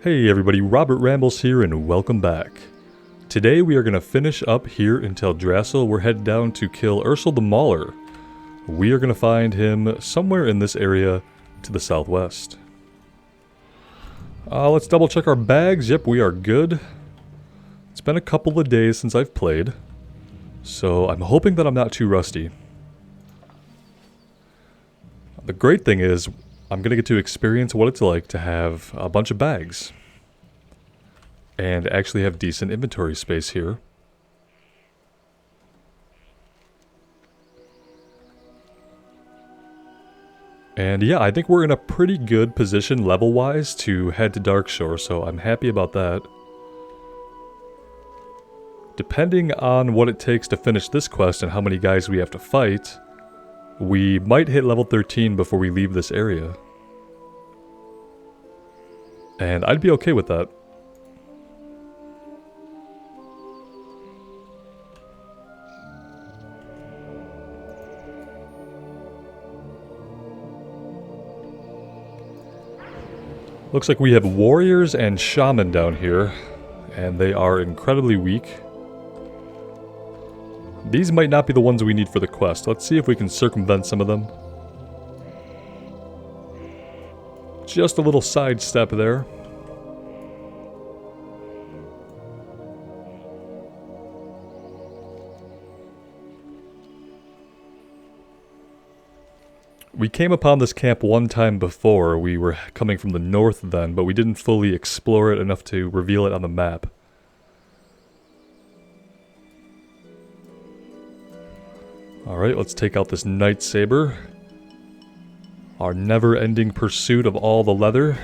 Hey everybody, Robert Rambles here and welcome back. Today we are going to finish up here in Teldrassil. We're headed down to kill Ursula the Mauler. We are going to find him somewhere in this area to the southwest. Let's double check our bags. Yep, we are good. It's been a couple of days since I've played, so I'm hoping that I'm not too rusty. The great thing is, I'm going to get to experience what it's like to have a bunch of bags. And actually have decent inventory space here. And yeah, I think we're in a pretty good position level-wise to head to Darkshore, so I'm happy about that. Depending on what it takes to finish this quest and how many guys we have to fight, we might hit level 13 before we leave this area. And I'd be okay with that. Looks like we have warriors and shaman down here, and they are incredibly weak. These might not be the ones we need for the quest. Let's see if we can circumvent some of them. Just a little sidestep there. We came upon this camp one time before. We were coming from the north then, but we didn't fully explore it enough to reveal it on the map. Alright, let's take out this Night Saber. Our never-ending pursuit of all the leather.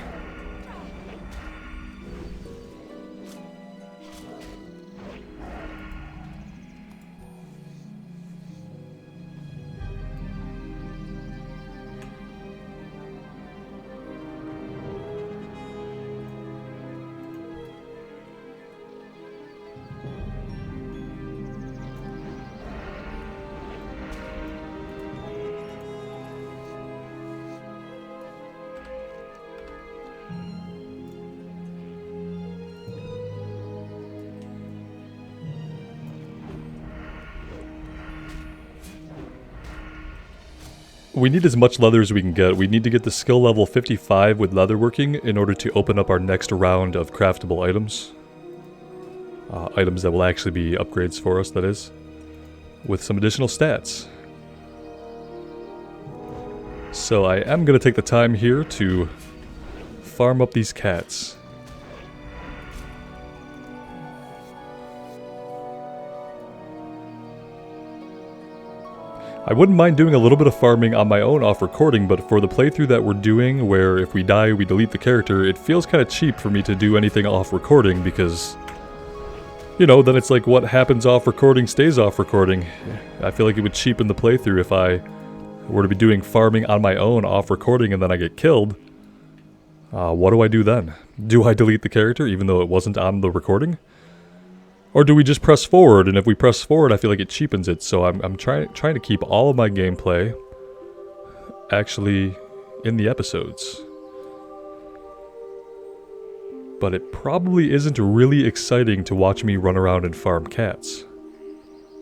We need as much leather as we can get. We need to get to skill level 55 with leatherworking in order to open up our next round of craftable items. Items that will actually be upgrades for us, that is. With some additional stats. So I am going to take the time here to farm up these cats. I wouldn't mind doing a little bit of farming on my own off recording, but for the playthrough that we're doing, where if we die we delete the character, it feels kind of cheap for me to do anything off recording because, you know, then it's like what happens off recording stays off recording. I feel like it would cheapen the playthrough if I were to be doing farming on my own off recording and then I get killed. What do I do then? Do I delete the character even though it wasn't on the recording? Or do we just press forward, and if we press forward, I feel like it cheapens it, so I'm trying to keep all of my gameplay actually in the episodes. But it probably isn't really exciting to watch me run around and farm cats.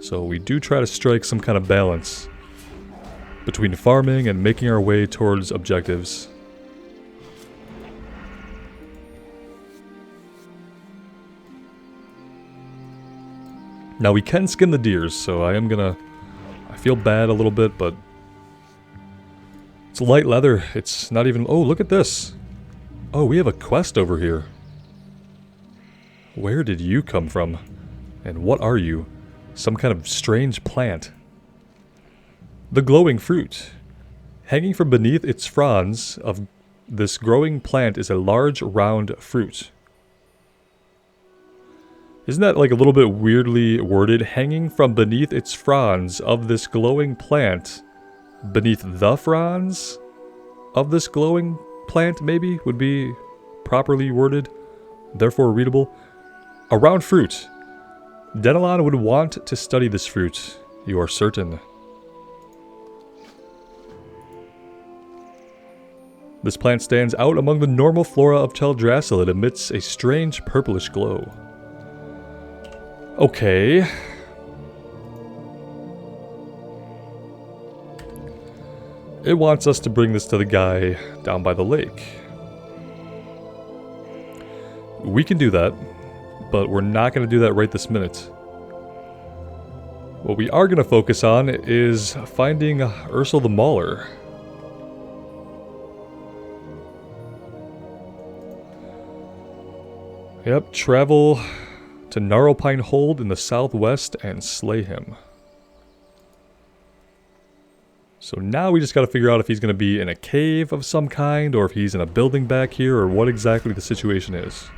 So we do try to strike some kind of balance between farming and making our way towards objectives. Now we can skin the deers, so I feel bad a little bit, but it's light leather. It's not even, oh, look at this. Oh, we have a quest over here. Where did you come from? And what are you? Some kind of strange plant. The glowing fruit. Hanging from beneath its fronds of this growing plant is a large round fruit. Isn't that like a little bit weirdly worded? Hanging from beneath its fronds of this glowing plant. Beneath the fronds of this glowing plant, maybe, would be properly worded. Therefore readable. A round fruit. Denelon would want to study this fruit. You are certain. This plant stands out among the normal flora of Teldrassil. It emits a strange purplish glow. Okay. It wants us to bring this to the guy down by the lake. We can do that, but we're not going to do that right this minute. What we are going to focus on is finding Ursula the Mauler. Yep, travel to Gnarlpine Hold in the southwest and slay him. So now we just gotta figure out if he's gonna be in a cave of some kind, or if he's in a building back here, or what exactly the situation is.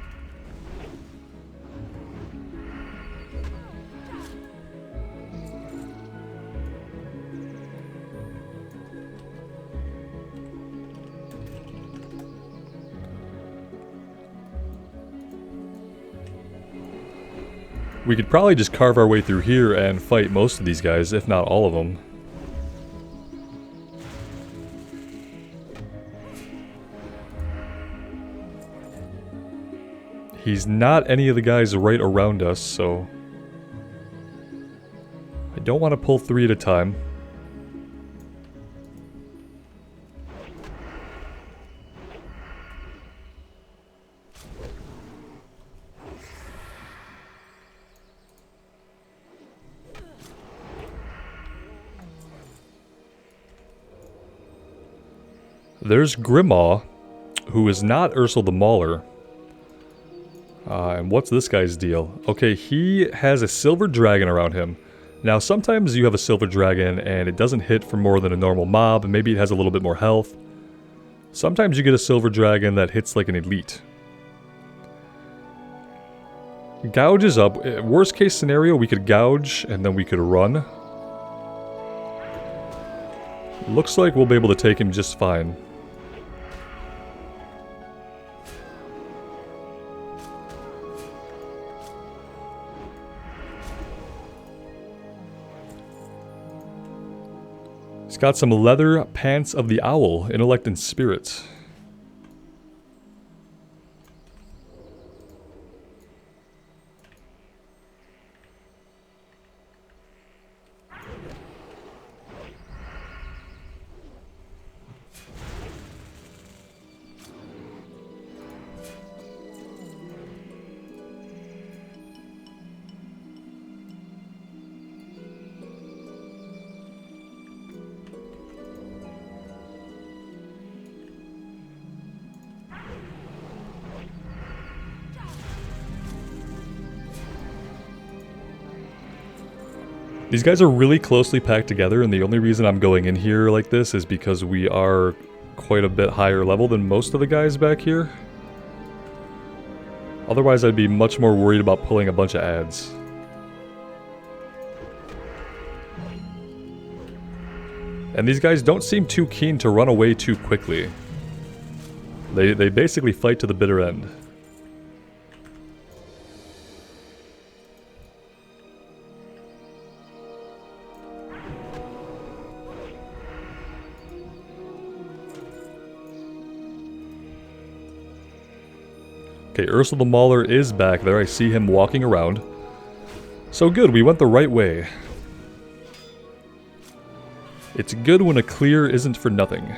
We could probably just carve our way through here and fight most of these guys, if not all of them. He's not any of the guys right around us, so I don't want to pull 3 at a time. There's Grimmaw, who is not Ursula the Mauler. And what's this guy's deal? Okay, he has a silver dragon around him. Now, sometimes you have a silver dragon and it doesn't hit for more than a normal mob, and maybe it has a little bit more health. Sometimes you get a silver dragon that hits like an elite. Gouge is up. Worst case scenario, we could gouge and then we could run. Looks like we'll be able to take him just fine. He's got some leather pants of the owl, intellect and spirit. These guys are really closely packed together, and the only reason I'm going in here like this is because we are quite a bit higher level than most of the guys back here. Otherwise, I'd be much more worried about pulling a bunch of adds. And these guys don't seem too keen to run away too quickly. They basically fight to the bitter end. Okay, Ursula the Mauler is back there. I see him walking around. So good, we went the right way. It's good when a clear isn't for nothing.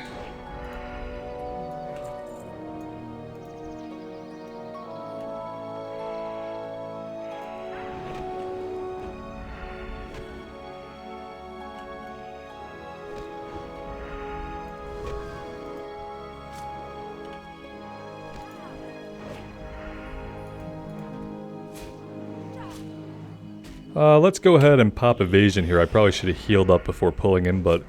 Let's go ahead and pop evasion here. I probably should have healed up before pulling him, but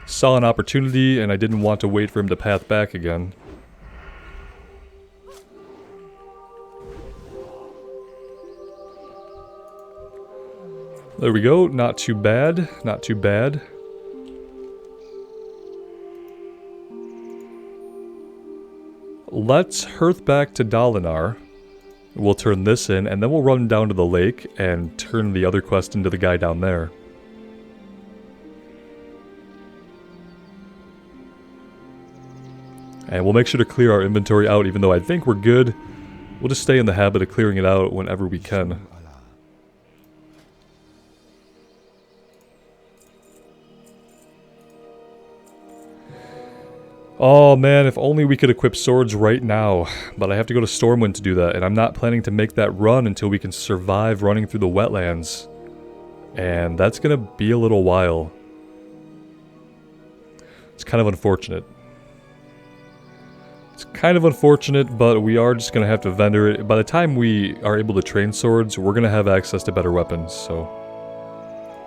saw an opportunity and I didn't want to wait for him to path back again. There we go. Not too bad. Not too bad. Let's hearth back to Dalinar. We'll turn this in, and then we'll run down to the lake and turn the other quest into the guy down there. And we'll make sure to clear our inventory out, even though I think we're good. We'll just stay in the habit of clearing it out whenever we can. Oh man, if only we could equip swords right now. But I have to go to Stormwind to do that, and I'm not planning to make that run until we can survive running through the wetlands. And that's gonna be a little while. It's kind of unfortunate. It's kind of unfortunate, but we are just gonna have to vendor it. By the time we are able to train swords, we're gonna have access to better weapons, so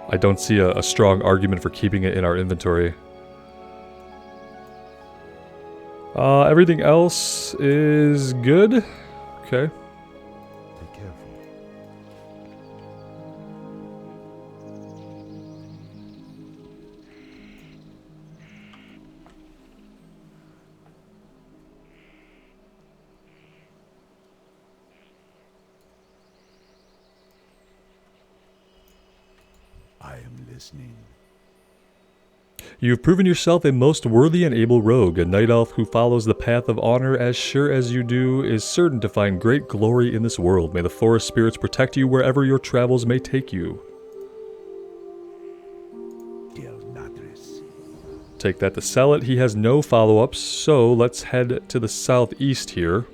I don't see a strong argument for keeping it in our inventory. Everything else is good. Okay. Be careful. I am listening. You have proven yourself a most worthy and able rogue. A night elf who follows the path of honor as sure as you do is certain to find great glory in this world. May the forest spirits protect you wherever your travels may take you. Take that to sell it. He has no follow-ups, so let's head to the southeast here.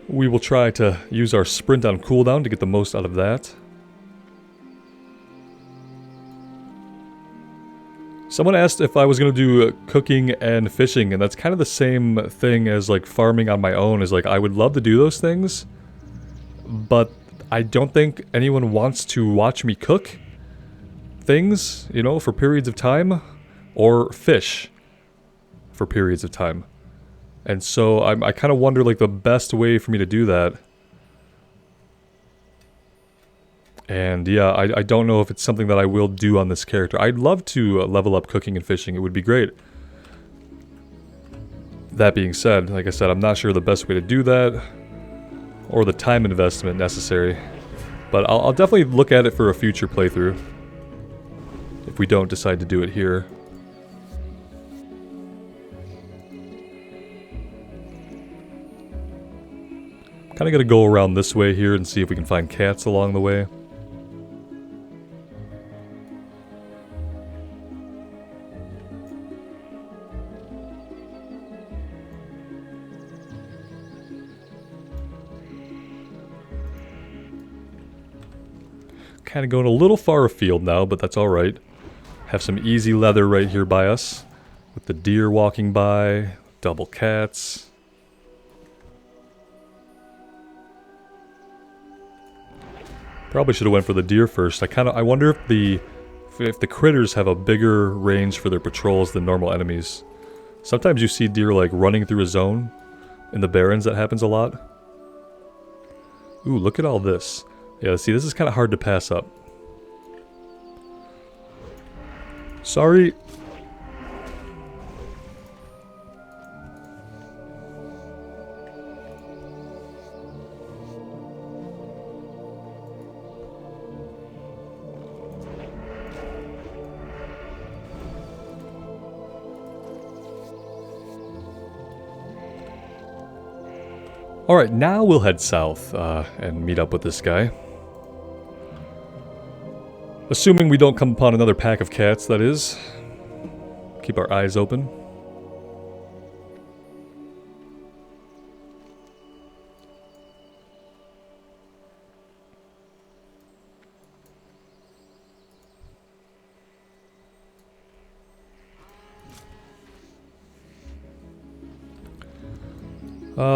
We will try to use our sprint on cooldown to get the most out of that. Someone asked if I was going to do cooking and fishing, and that's kind of the same thing as like farming on my own. Is like I would love to do those things, but I don't think anyone wants to watch me cook things, you know, for periods of time, or fish for periods of time. And so I kind of wonder like the best way for me to do that. And yeah, I don't know if it's something that I will do on this character. I'd love to level up cooking and fishing. It would be great. That being said, like I said, I'm not sure the best way to do that or the time investment necessary. But I'll definitely look at it for a future playthrough if we don't decide to do it here. Kind of gonna go around this way here and see if we can find cats along the way. Kind of going a little far afield now, but that's alright. Have some easy leather right here by us, with the deer walking by, double cats. Probably should have went for the deer first. I wonder if the critters have a bigger range for their patrols than normal enemies. Sometimes you see deer like running through a zone in the Barrens. That happens a lot. Ooh, look at all this. Yeah, see, this is kind of hard to pass up. Sorry. Alright, now we'll head south and meet up with this guy. Assuming we don't come upon another pack of cats, that is. Keep our eyes open.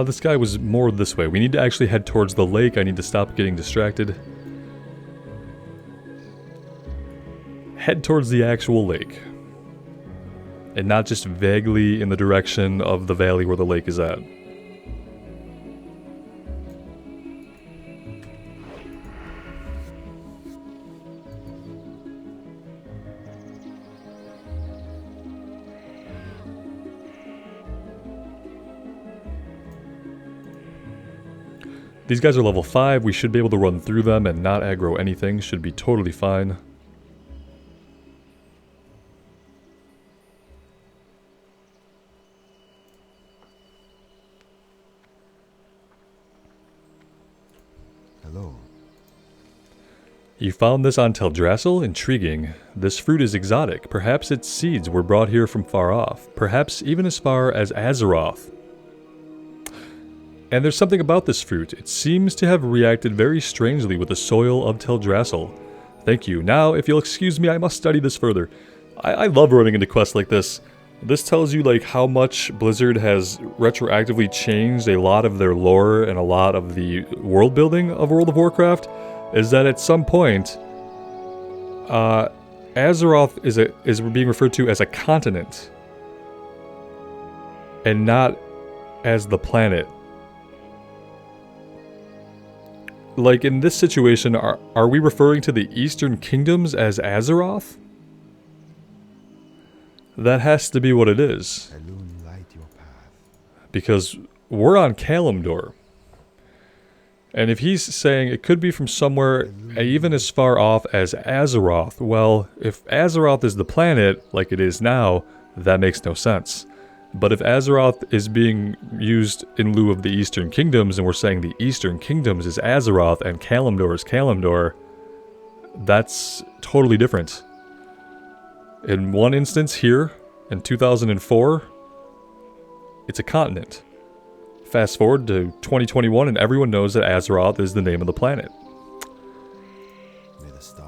This guy was more this way. We need to actually head towards the lake. I need to stop getting distracted. Head towards the actual lake. And not just vaguely in the direction of the valley where the lake is at. These guys are level 5. We should be able to run through them and not aggro anything. Should be totally fine. Hello. You found this on Teldrassil? Intriguing. This fruit is exotic. Perhaps its seeds were brought here from far off. Perhaps even as far as Azeroth. And there's something about this fruit. It seems to have reacted very strangely with the soil of Teldrassil. Thank you. Now, if you'll excuse me, I must study this further. I love running into quests like this. This tells you like how much Blizzard has retroactively changed a lot of their lore and a lot of the world building of World of Warcraft. Is that at some point, Azeroth is being referred to as a continent, and not as the planet. Like in this situation, are we referring to the Eastern Kingdoms as Azeroth? That has to be what it is. Light your path. Because we're on Kalimdor. And if he's saying it could be from somewhere even as far off as Azeroth, well, if Azeroth is the planet, like it is now, that makes no sense. But if Azeroth is being used in lieu of the Eastern Kingdoms, and we're saying the Eastern Kingdoms is Azeroth and Kalimdor is Kalimdor, that's totally different. In one instance here, in 2004, it's a continent. Fast forward to 2021 and everyone knows that Azeroth is the name of the planet.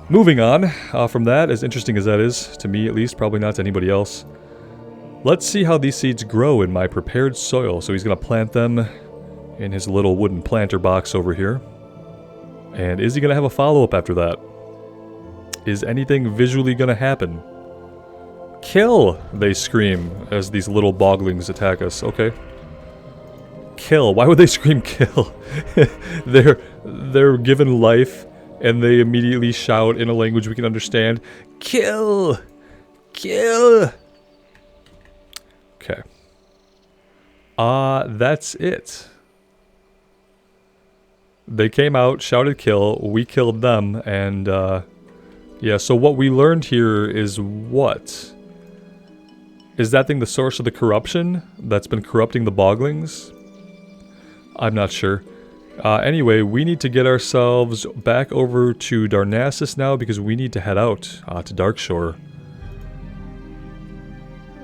Moving on from that, as interesting as that is, to me at least, probably not to anybody else. Let's see how these seeds grow in my prepared soil. So he's going to plant them in his little wooden planter box over here. And is he going to have a follow-up after that? Is anything visually going to happen? Kill! They scream as these little boglings attack us. Okay. Kill. Why would they scream kill? They're given life and they immediately shout in a language we can understand. Kill! Kill! Okay. That's it. They came out, shouted kill, we killed them, and yeah, so what we learned here is what? Is that thing the source of the corruption that's been corrupting the boglings? I'm not sure. Anyway, we need to get ourselves back over to Darnassus now because we need to head out to Darkshore.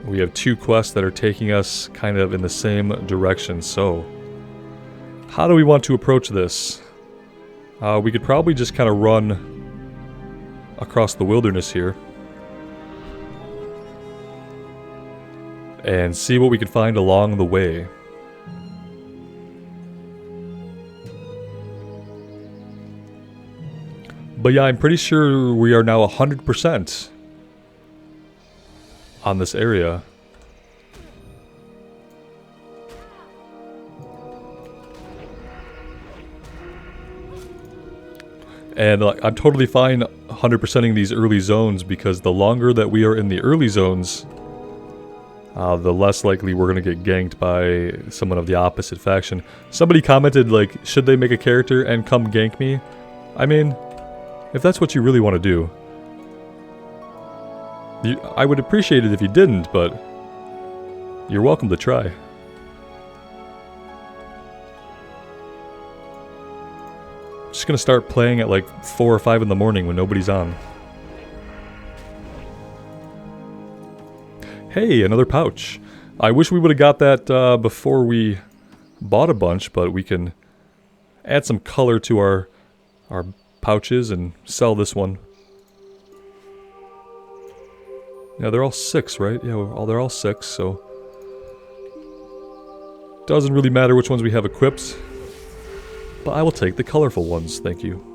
We have two quests that are taking us kind of in the same direction, so how do we want to approach this? We could probably just kind of run across the wilderness here and see what we can find along the way. But yeah, I'm pretty sure we are now 100% on this area. And I'm totally fine 100%ing these early zones because the longer that we are in the early zones, the less likely we're going to get ganked by someone of the opposite faction. Somebody commented, like, should they make a character and come gank me? I mean, if that's what you really want to do, I would appreciate it if you didn't, but you're welcome to try. Just gonna start playing at like 4 or 5 in the morning when nobody's on. Hey, another pouch. I wish we would have got that before we bought a bunch, but we can add some color to our pouches and sell this one. Yeah, they're all 6, right? Yeah, they're all 6, so doesn't really matter which ones we have equipped. But I will take the colorful ones, thank you.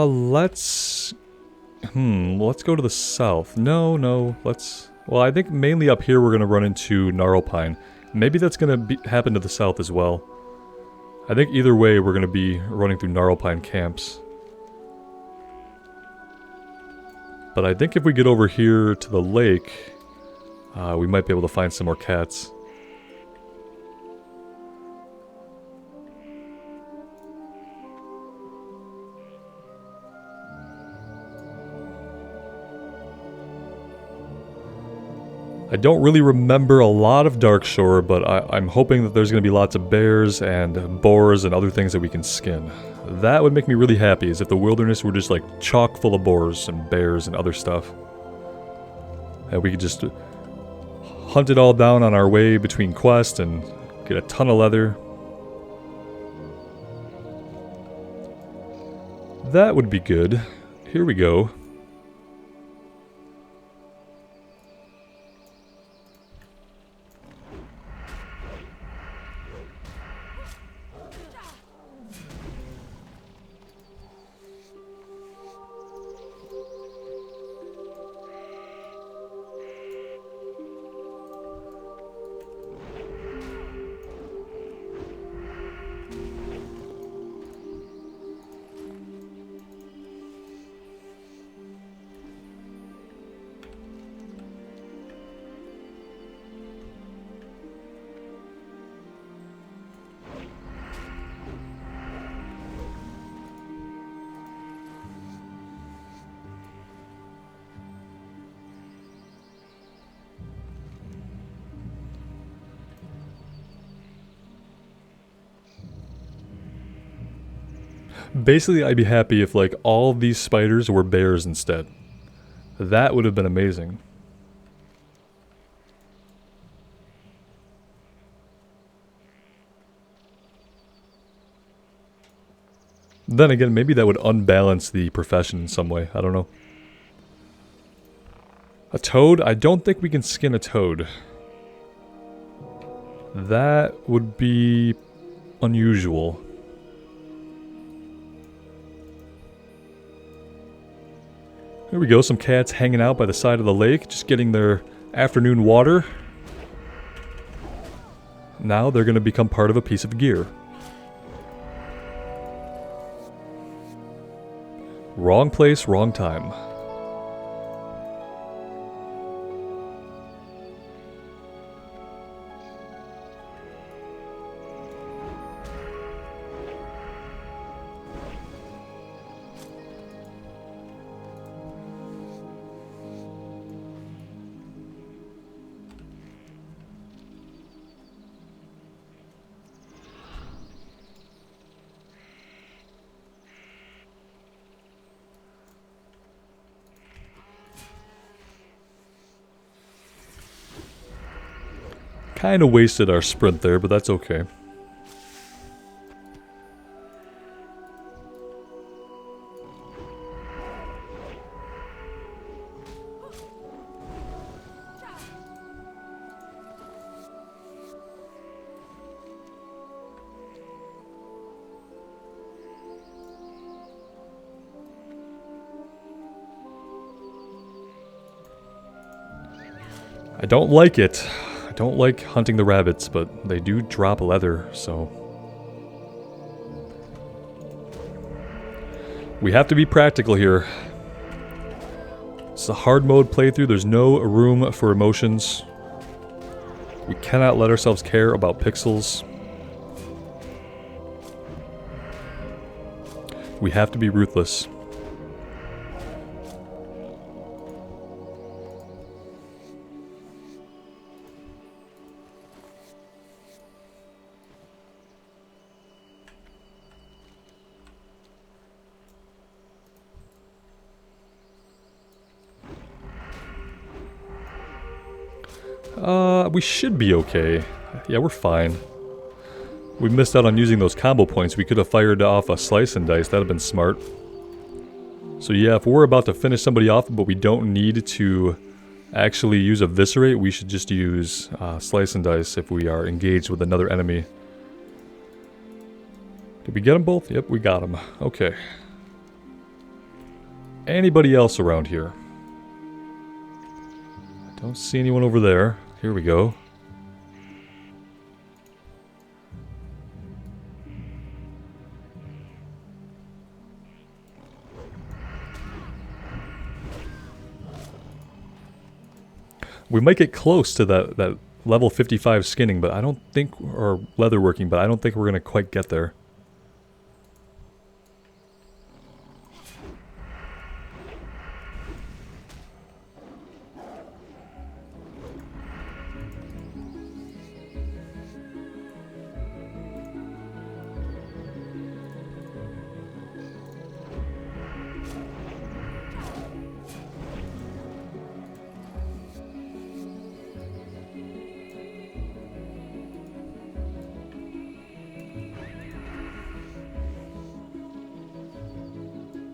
Let's let's go to the south. No, let's... Well, I think mainly up here we're going to run into Gnarlpine. Maybe that's going to happen to the south as well. I think either way we're going to be running through Gnarlpine camps. But I think if we get over here to the lake, we might be able to find some more cats. I don't really remember a lot of Darkshore, but I'm hoping that there's going to be lots of bears and boars and other things that we can skin. That would make me really happy, as if the wilderness were just like chock full of boars and bears and other stuff. And we could just hunt it all down on our way between quests and get a ton of leather. That would be good. Here we go. Basically, I'd be happy if, like, all of these spiders were bears instead. That would have been amazing. Then again, maybe that would unbalance the profession in some way. I don't know. A toad? I don't think we can skin a toad. That would be unusual. Here we go, some cats hanging out by the side of the lake, just getting their afternoon water. Now they're going to become part of a piece of gear. Wrong place, wrong time. Kind of wasted our sprint there, but that's okay. I don't like it. I don't like hunting the rabbits, but they do drop leather, so... we have to be practical here. It's a hard mode playthrough, there's no room for emotions. We cannot let ourselves care about pixels. We have to be ruthless. We should be okay. Yeah, we're fine. We missed out on using those combo points. We could have fired off a slice and dice. That would have been smart. So yeah, if we're about to finish somebody off, but we don't need to actually use Eviscerate, we should just use slice and dice if we are engaged with another enemy. Did we get them both? Yep, we got them. Okay. anybody else around here? I don't see anyone over there. Here we go. We might get close to that level 55 skinning, but I don't think, or leatherworking, but I don't think we're going to quite get there.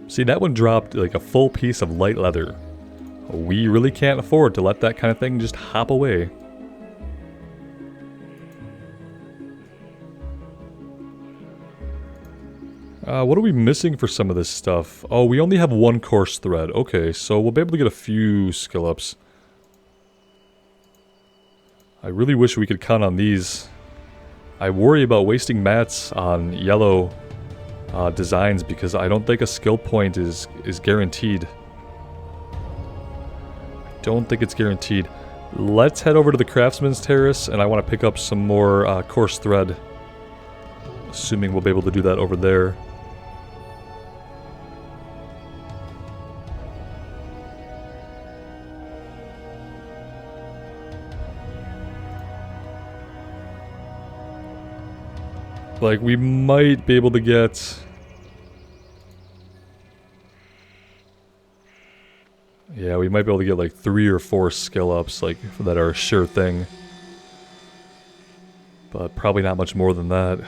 See, that one dropped like a full piece of light leather. We really can't afford to let that kind of thing just hop away. What are we missing for some of this stuff? Oh, we only have one coarse thread. Okay, so we'll be able to get a few skill ups. I really wish we could count on these. I worry about wasting mats on yellow designs because I don't think a skill point is guaranteed. I don't think it's guaranteed. Let's head over to the Craftsman's Terrace, and I want to pick up some more coarse thread. Assuming we'll be able to do that over there. Like, we might be able to get... Yeah, we might be able to get like 3 or 4 skill ups, like, that are a sure thing. But probably not much more than that.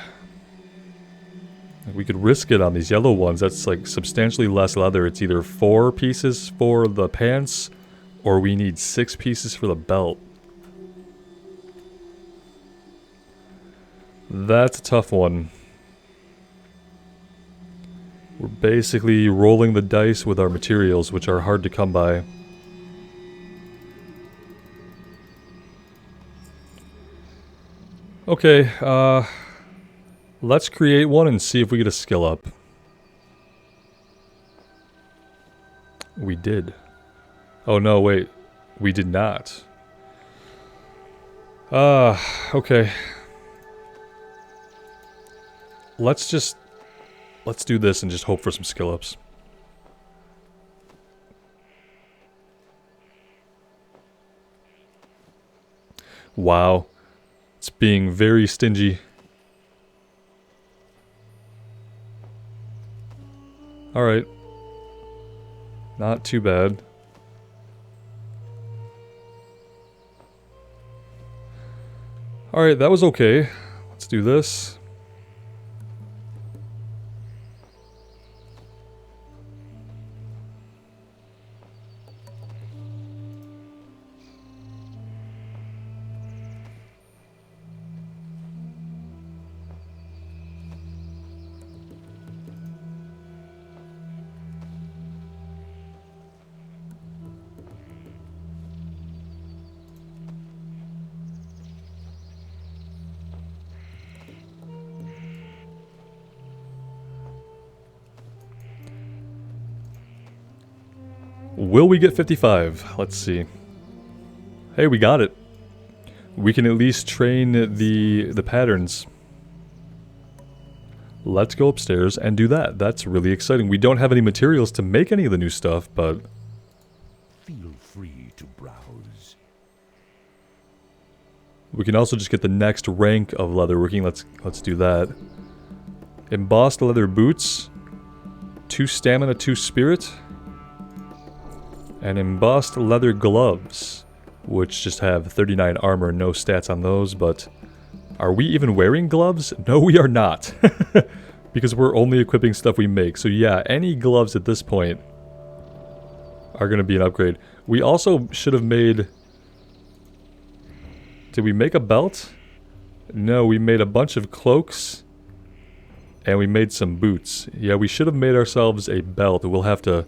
Like, we could risk it on these yellow ones. That's like substantially less leather. It's either 4 pieces for the pants, or we need 6 pieces for the belt. That's a tough one. We're basically rolling the dice with our materials, which are hard to come by. Okay, let's create one and see if we get a skill up. We did. Oh no, wait. We did not. Okay. Let's do this and just hope for some skill ups. Wow. It's being very stingy. Alright. Not too bad. Alright, that was okay. Let's do this. Will we get 55? Let's see. Hey, we got it. We can at least train the patterns. Let's go upstairs and do that. That's really exciting. We don't have any materials to make any of the new stuff, but... Feel free to browse. We can also just get the next rank of leatherworking. Let's do that. Embossed leather boots. 2 stamina, 2 spirit. And embossed leather gloves, which just have 39 armor, no stats on those, but are we even wearing gloves? No, we are not, because we're only equipping stuff we make. So yeah, any gloves at this point are going to be an upgrade. We also should have made... Did we make a belt? No, we made a bunch of cloaks, and we made some boots. Yeah, we should have made ourselves a belt. We'll have to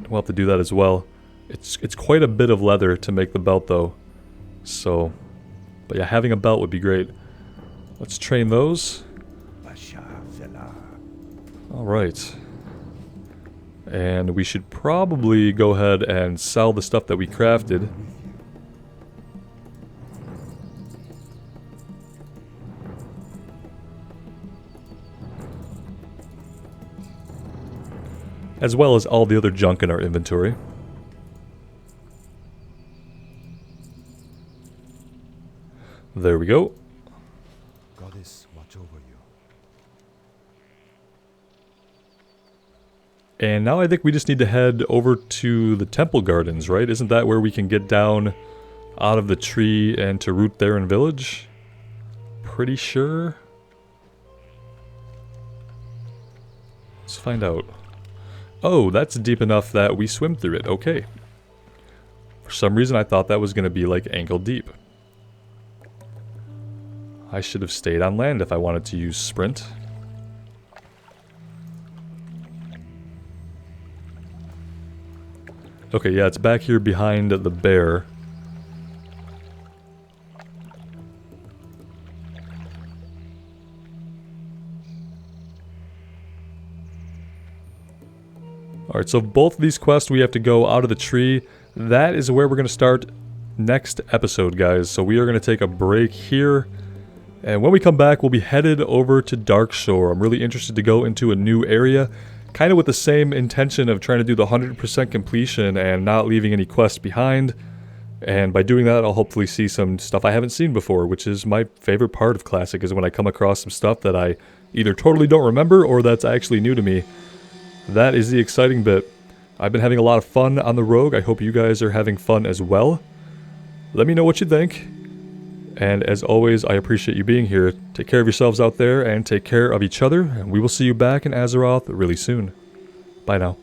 We'll have to do that as well. It's quite a bit of leather to make the belt though. So, but yeah, having a belt would be great. Let's train those. Alright. And we should probably go ahead and sell the stuff that we crafted. As well as all the other junk in our inventory. There we go. Goddess, watch over you. And now I think we just need to head over to the temple gardens, right? Isn't that where we can get down out of the tree and to root there in village? Pretty sure. Let's find out. Oh, that's deep enough that we swim through it. Okay. For some reason I thought that was going to be like ankle deep. I should have stayed on land if I wanted to use sprint. Okay, yeah, it's back here behind the bear. Alright, so both of these quests we have to go out of the tree. That is where we're going to start next episode, guys. So we are going to take a break here. And when we come back, we'll be headed over to Darkshore. I'm really interested to go into a new area. Kind of with the same intention of trying to do the 100% completion and not leaving any quests behind. And by doing that, I'll hopefully see some stuff I haven't seen before, which is my favorite part of Classic, is when I come across some stuff that I either totally don't remember or that's actually new to me. That is the exciting bit. I've been having a lot of fun on the Rogue. I hope you guys are having fun as well. Let me know what you think. And as always, I appreciate you being here. Take care of yourselves out there and take care of each other. And we will see you back in Azeroth really soon. Bye now.